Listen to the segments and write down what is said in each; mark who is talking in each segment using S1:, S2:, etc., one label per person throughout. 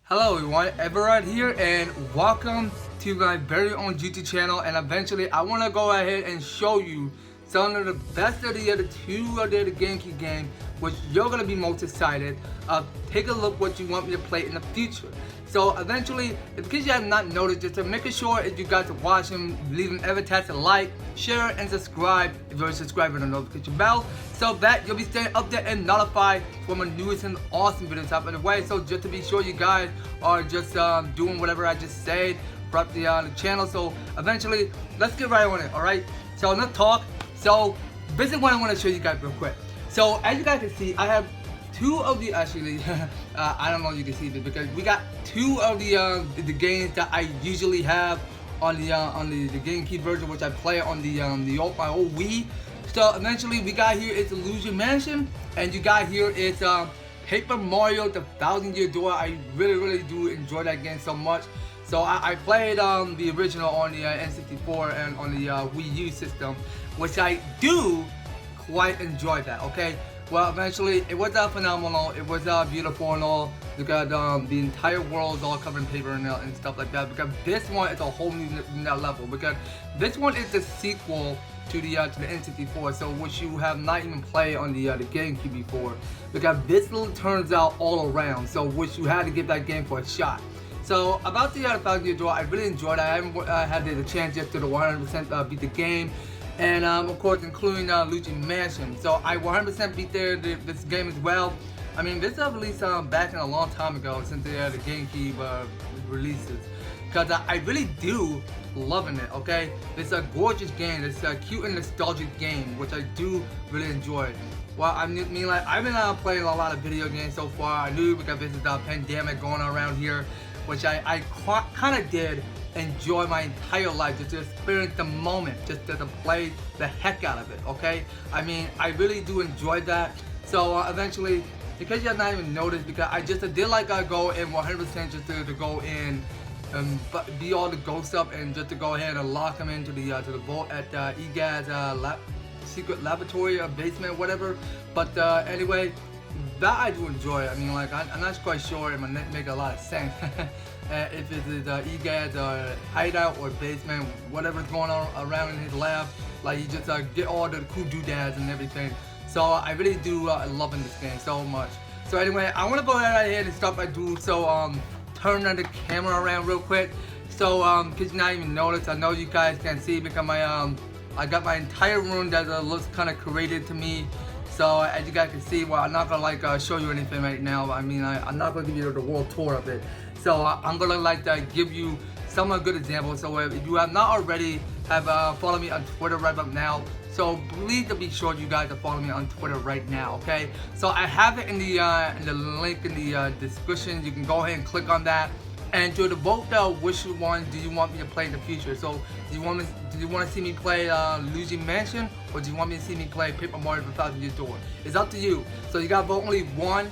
S1: Hello everyone, EVER here and welcome to my very own YouTube channel, and eventually I want to go ahead and show you some of the best of the other two of the Gamecube game which you're going to be most excited of. Take a look what you want me to play in the future. So eventually, in case you have not noticed, just to make sure if you guys are watching, leave an EVER-TASTIC like, share, and subscribe if you're subscribed with the notification bell, so that you'll be staying updated and notified for my newest and awesome videos out of the way. So just to be sure you guys are just doing whatever I just said throughout the channel. So eventually, let's get right on it, alright? So enough talk. So basically what I want to show you guys real quick. So as you guys can see, I have two of the, actually, I don't know if you can see this because we got two of the games that I usually have on the Gamecube version, which I play on my old Wii. So eventually we got here is the Luigis Mansion, and you got here is Paper Mario: The 1,000-Year Door. I really do enjoy that game so much. So I played the original on the N64 and on the Wii U system, which I do quite enjoy that. Okay. Well, eventually, it was phenomenal. It was beautiful and all. Because the entire world is all covered in paper and stuff like that. Because this one is a whole new level. Because this one is the sequel to the N64, so which you have not even played on the GameCube before. Because this little turns out all around. So which you had to give that game for a shot. So about the 1,000-Year Door, I really enjoyed it. I haven't had the chance yet to 100% beat the game. And of course, including Luigis Mansion. So I 100% beat this game as well. I mean, this was released back in a long time ago since the GameCube releases. Because I really do loving it, okay? It's a gorgeous game. It's a cute and nostalgic game, which I do really enjoy. Well, I mean, like, I've been playing a lot of video games so far. I knew because this is a pandemic going on around here, which I kind of did enjoy my entire life, just to experience the moment, just to play the heck out of it, okay? I mean, I really do enjoy that. So eventually, because you have not even noticed, because I just did like go in 100% just to go in and be all the ghosts up and just to go ahead and lock them into the vault at EGA's secret laboratory or basement, whatever. But anyway, that I do enjoy. I mean, like, I'm not quite sure if my neck make a lot of sense. If it is EGA's hideout or basement, whatever's going on around in his lab, like you just get all the cool doodads and everything. So I really do loving this game so much. So anyway, I want to go ahead and start by doing so. Turn the camera around real quick. So cause you not even notice, I know you guys can see because my I got my entire room that looks kind of created to me. So as you guys can see, well, I'm not gonna like show you anything right now. I mean, I'm not gonna give you the world tour of it. So I'm gonna like give you some good examples. So if you have not already, have follow me on Twitter right up now. So please be sure you guys to follow me on Twitter right now, okay? So I have it in the link in the description. You can go ahead and click on that. And to vote which one do you want me to play in the future? So do you want to see me play Luigis Mansion, or do you want me to see me play Paper Mario: The 1,000-Year Door? It's up to you. So you gotta vote only one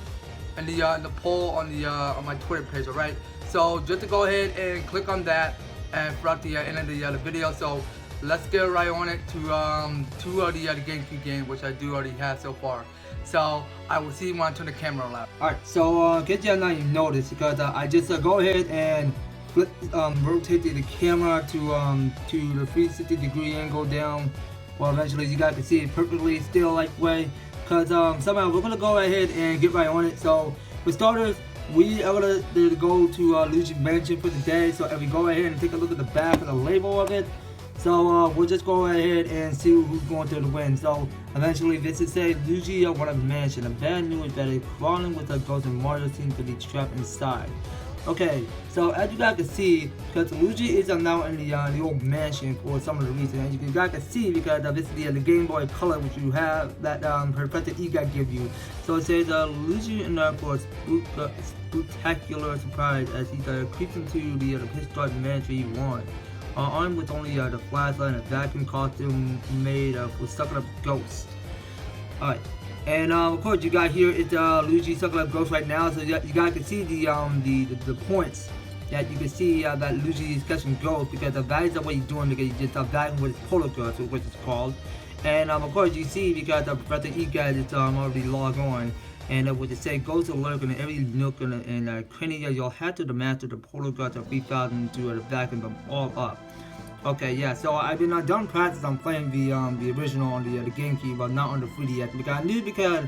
S1: in the poll on my Twitter page, alright? So just to go ahead and click on that and throughout the end of the video. So let's get right on it to two of the GameCube games, which I do already have so far. So I will see you when I turn the camera around. Alright, so get you not even notice because I just go ahead and flip, rotate the camera to the 360-degree angle down. Well, eventually you guys can see it perfectly still like way. Because somehow we're gonna go ahead and get right on it. So for starters, we are gonna go to Luigis Mansion for today. So if we go ahead and take a look at the back of the label of it. So we'll just go ahead and see who's going to win. So eventually this is say Luigi won a mansion. The bad news is that a crawling with a ghost and Mario seems to be trapped inside. Okay, so as you guys can see, because Luigi is now in the old mansion for some of the reasons. And you guys can see because this is the Game Boy Color which you have that Professor EGA give you. So it says Luigi in there for a spectacular surprise as he creeps into the historic mansion he won. Armed with only the flashlight and a vacuum costume made for sucking up ghosts. Alright, and of course you got here it's Luigi sucking up ghosts right now, so you guys can see the points that you can see that Luigi is catching ghosts because the values of what he's doing because he's just vacuuming with his polar ghost, which is called. And of course you see because Professor EGA is already logged on. And what they say, goes to lurk in every nook and cranny. You'll have to master the portal guards of 3000 to vacuum them all up. Okay, yeah. So I've been done practice on playing the original on the GameCube, but not on the 3DS because I knew because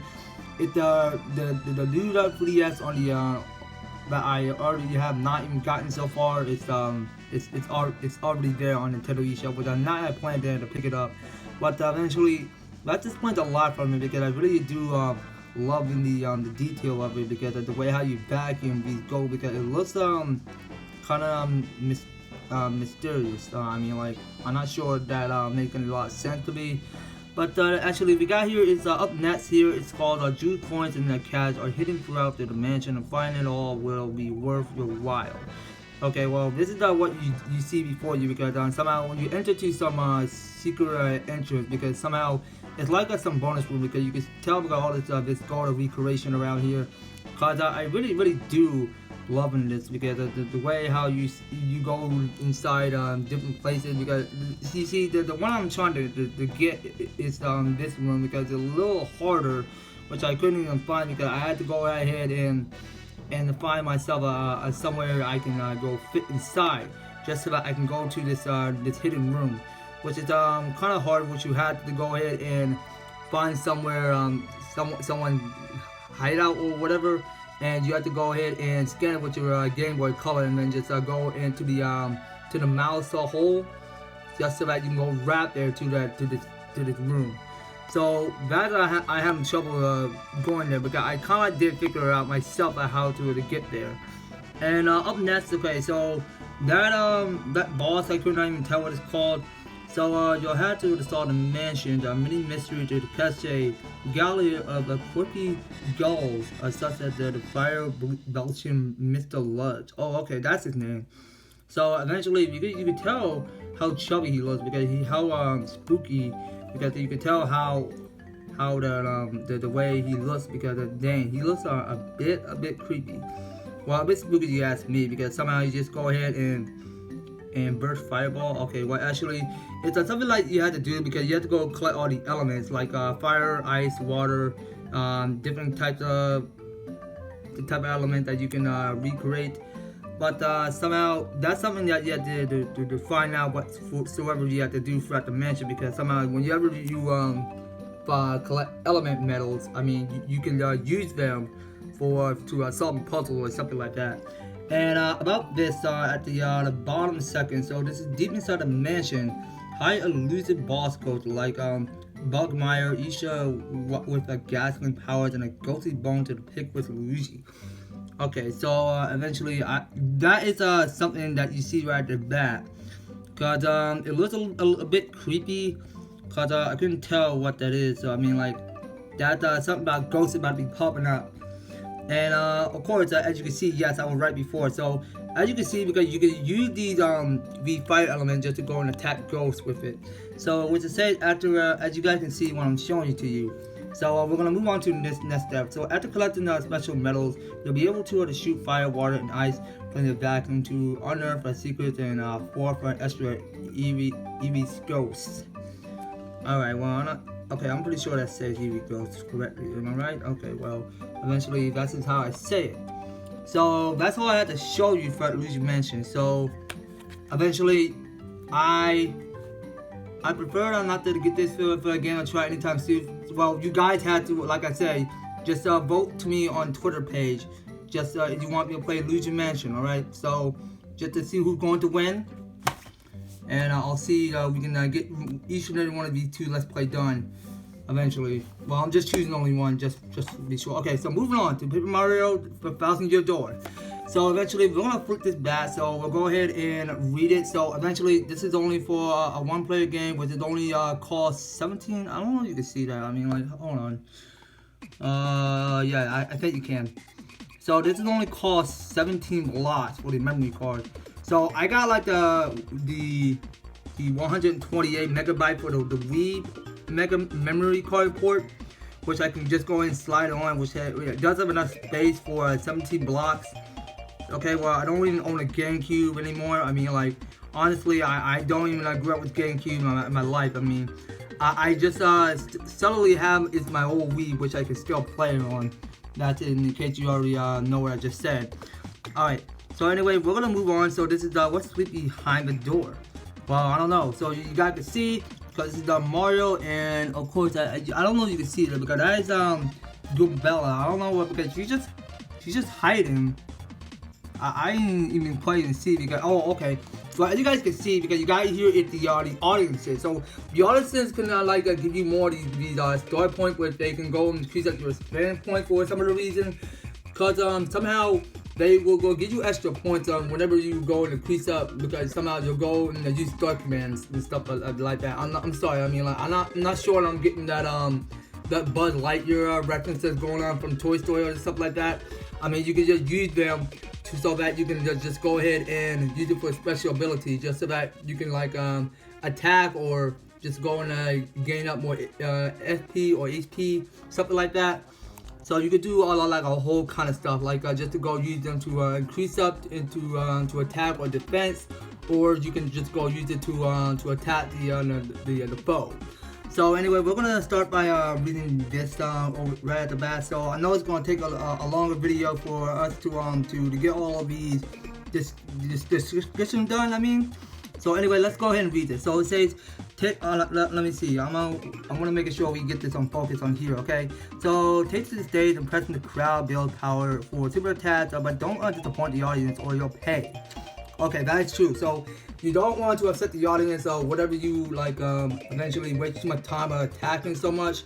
S1: it the new 3DS on the that I already have not even gotten so far. It's already there on Nintendo eShop, which I'm not at plan there to pick it up. But eventually, that just explains a lot from it because I really do loving the detail of it because of the way how you vacuum these go because it looks kind of mysterious. I mean, like, I'm not sure that making a lot of sense to me. But actually, we got here is up next here. It's called Jewel coins and the cash are hidden throughout the mansion, and finding it all will be worth your while. Okay, well, this is what you see before you because somehow when you enter to some secret entrance because somehow it's like some bonus room because you can tell because all this gold recreation around here. Cause I really do loving this because the way how you go inside different places because you see the one I'm trying to get is this room because it's a little harder, which I couldn't even find because I had to go ahead and find myself somewhere I can go fit inside just so that I can go to this hidden room, which is kind of hard, which you have to go ahead and find somewhere someone hideout or whatever, and you have to go ahead and scan it with your Game Boy Color and then just go into the mouse hole just so that you can go right there to this room. So that I having trouble going there because I kind of did figure out myself how to get there. And up next, okay, so that boss I couldn't even tell what it's called. So you'll have to install the mansion, the mini mystery to catch a gallery of quirky gulls, such as the fire belching Mr. Ludge. Oh, okay, that's his name. So eventually, you can tell how chubby he looks because how spooky. Because you can tell how the way he looks because dang, he looks a bit creepy. Well, a bit spooky you ask me because somehow you just go ahead and burst fireball. Okay, well actually it's something like you have to do because you have to go collect all the elements like fire, ice, water, different types of element that you can recreate. But somehow that's something that you have to find out whatsoever you have to do throughout the mansion because somehow whenever you collect element metals, I mean you can use them to solve a puzzle or something like that. And about this at the bottom second, so this is deep inside the mansion, high elusive boss codes like Bugmire, Isha with ghastly powers and a ghostly bone to pick with Luigi. Okay, so eventually, that is something that you see right at the back, cause it looks a bit creepy, cause I couldn't tell what that is. So I mean, like that something about ghosts about to be popping up, and of course, as you can see, yes, I was right before. So as you can see, because you can use these fire elements just to go and attack ghosts with it. So what it says after, as you guys can see, when I'm showing it to you. So we're going to move on to this next step. So after collecting special metals, you'll be able to shoot fire, water, and ice from the vacuum to unearth a secret and for extra EV ghosts. Alright, well, I'm pretty sure that says EV ghosts correctly. Am I right? Okay, well, eventually that's just how I say it. So that's all I had to show you for Luigis Mansion. So eventually, I prefer not to get this for a game or try anytime soon. Well, you guys had to, like I say, just vote to me on Twitter page. Just if you want me to play Luigis Mansion, alright? So, just to see who's going to win. And I'll see we can get each and every one of these two Let's Play done eventually. Well, I'm just choosing only one, just to be sure. Okay, so moving on to Paper Mario for 1000-Year Door. So eventually we're gonna flip this back, so we'll go ahead and read it. So eventually this is only for a one-player game, which is only cost 17. I don't know if you can see that. I mean, like, hold on. Yeah, I think you can. So this is only cost 17 blocks for the memory card. So I got like the 128 megabyte for the Wii Mega Memory Card port, which I can just go and slide on, which it does have enough space for 17 blocks. Okay, well, I don't even own a Gamecube anymore. I mean, like, honestly, I don't even grew up with Gamecube in my life. I mean, I just subtly have is my old Wii, which I can still play on. That's in case you already know what I just said. Alright, so anyway, we're gonna move on. So this is what's behind the door. Well, I don't know. So you guys can see, because this is Mario, and of course I don't know if you can see it because that is Bella. I don't know what, because she's just hiding. I didn't even quite even see because okay. Well, as you guys can see, because you guys here at the audiences. So the audiences can give you more these story points where they can go and increase your experience point for some of the reason. Because somehow they will go give you extra points whenever you go and increase up, because somehow you'll go and use story commands and stuff like that. I'm sorry. I mean, like I'm not sure I'm getting that that Buzz Lightyear references going on from Toy Story or stuff like that. I mean, you can just use them so that you can just go ahead and use it for special ability, just so that you can attack or just go and gain up more FP or HP, something like that. So you could do a whole kind of stuff, just to go use them to increase up into to attack or defense, or you can just go use it to attack the foe. So anyway, we're gonna start by reading this right at the bat. So I know it's gonna take a longer video for us to get all of this description done. I mean, so anyway, let's go ahead and read this. So it says, let me see. I'm gonna make sure we get this on focus on here. Okay. So take to the stage and press the crowd build power for super attacks, but don't disappoint the audience or you'll pay. Okay, that is true. So you don't want to upset the audience or whatever you eventually waste too much time attacking so much.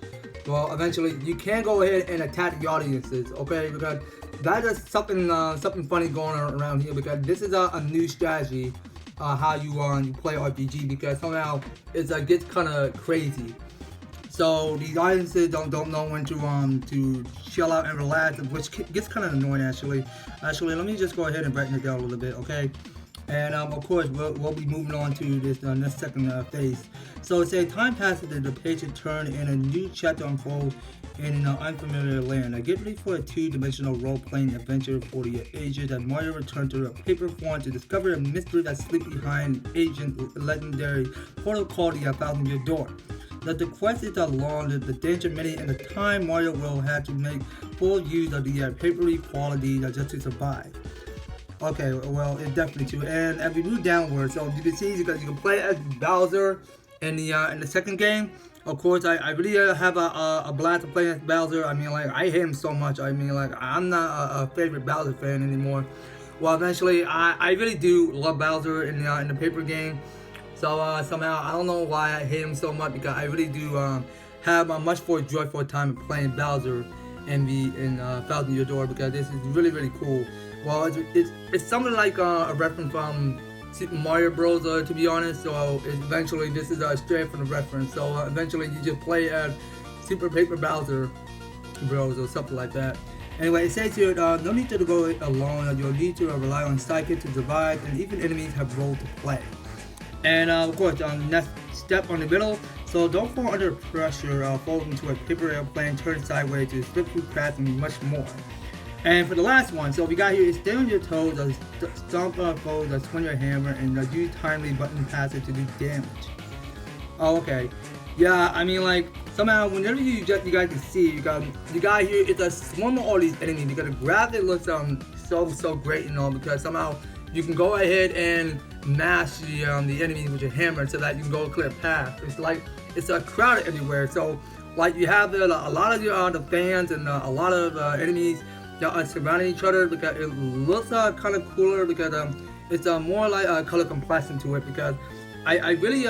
S1: Well, eventually you can go ahead and attack the audiences, okay? Because that is something funny going on around here, because this is a new strategy how you play RPG, because somehow it gets kind of crazy. So these audiences don't know when to chill out and relax, which gets kind of annoying actually. Actually, let me just go ahead and brighten it down a little bit, okay? And of course, we'll be moving on to this next second phase. So it says, time passes and the page is turned and a new chapter unfolds in an unfamiliar land. Get ready for a two-dimensional role-playing adventure for the ages as Mario returns to a paper form to discover a mystery that sleeps behind ancient legendary portal called the 1,000-Year Door. The quest is long, the danger many, and the time Mario will have to make full use of the papery quality just to survive. Okay, well, it's definitely true. And as we move downward, so you can see you can play as Bowser in the second game. Of course, I really have a blast of playing as Bowser. I mean, like, I hate him so much. I mean, like, I'm not a favorite Bowser fan anymore. Well, eventually, I really do love Bowser in the paper game. So somehow I don't know why I hate him so much, because I really do have a much more joyful time playing Bowser in 1,000-Year Door, because this is really cool. Well, it's something like a reference from Super Mario Bros. To be honest. So eventually this is straight from the reference. So eventually you just play as Super Paper Bowser Bros or something like that. Anyway, it says here, no need to go alone. You'll need to rely on Psychic to survive, and even enemies have role to play. And of course, next step on the middle. So don't fall under pressure, fall into a paper airplane, turn sideways to slip through cracks, and much more. And for the last one, so we got here is stay on your toes, stomp foes, swing your hammer, and use timely button passes to do damage. Oh, okay. Yeah, I mean, like, somehow whenever you guys can see, you got here, it's a swarm of all these enemies, because the graphic looks so great and all, because somehow you can go ahead and mash the enemies with your hammer so that you can go clear a path. It's like it's crowded everywhere. So like you have a lot of the fans and a lot of enemies that are surrounding each other, because it looks kind of cooler, because it's more like a color complexion to it, because I really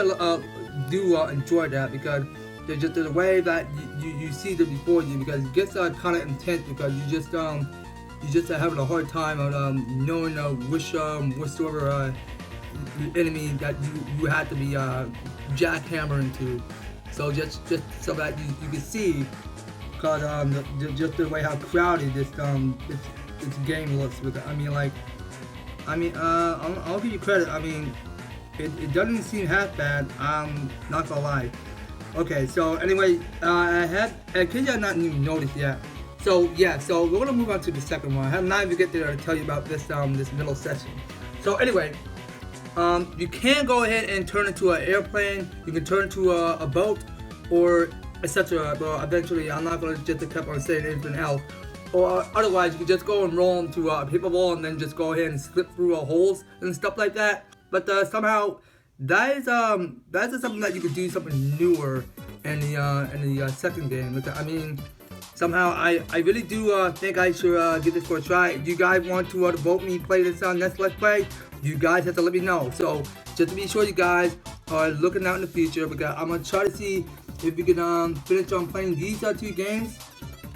S1: do enjoy that, because there's just the way that you see them before you, because it gets kind of intense, because you just having a hard time of knowing which whatsoever enemy that you have to be jackhammering to. So just so that you can see, because just the way how crowded this game looks. I'll give you credit. I mean, it doesn't seem half bad. I'm not gonna lie. Okay, so anyway, in case you have not even noticed yet. So yeah, so we're gonna move on to the second one. I have not even get there to tell you about this middle section. So anyway, you can go ahead and turn into an airplane. You can turn into a boat, or etc. Well, eventually, I'm not gonna just keep on saying anything else. or otherwise you can just go and roll into a paper ball and then just go ahead and slip through holes and stuff like that. But somehow that is something that you could do something newer in the second game. I mean, somehow I really do think I should give this for a try. If you guys want to vote me play this next Let's Play, you guys have to let me know. So just to be sure you guys are looking out in the future, because I'm gonna try to see if we can finish on playing these two games.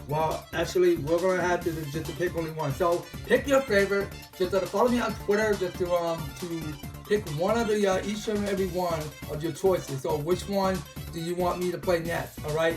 S1: Well, actually, we're gonna have to just pick only one. So pick your favorite. Just follow me on Twitter just to pick one of the each and every one of your choices. So which one do you want me to play next? All right.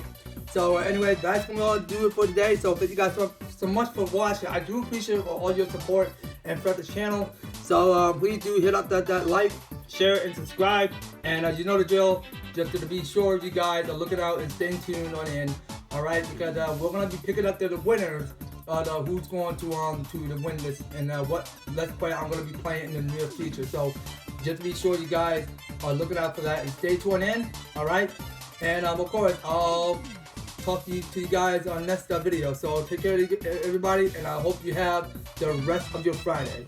S1: So anyway, that's gonna do it for today. So thank you guys so much for watching. I do appreciate all your support and for the channel. So please do hit up that like, share, and subscribe. And you know the drill. Just to be sure you guys are looking out and staying tuned on in. All right, because we're gonna be picking up the winners. Who's going to win this and what Let's Play I'm gonna be playing in the near future. So just be sure you guys are looking out for that and stay tuned in. All right, and of course I'll talk to you guys on next video. So take care of everybody, and I hope you have the rest of your Friday.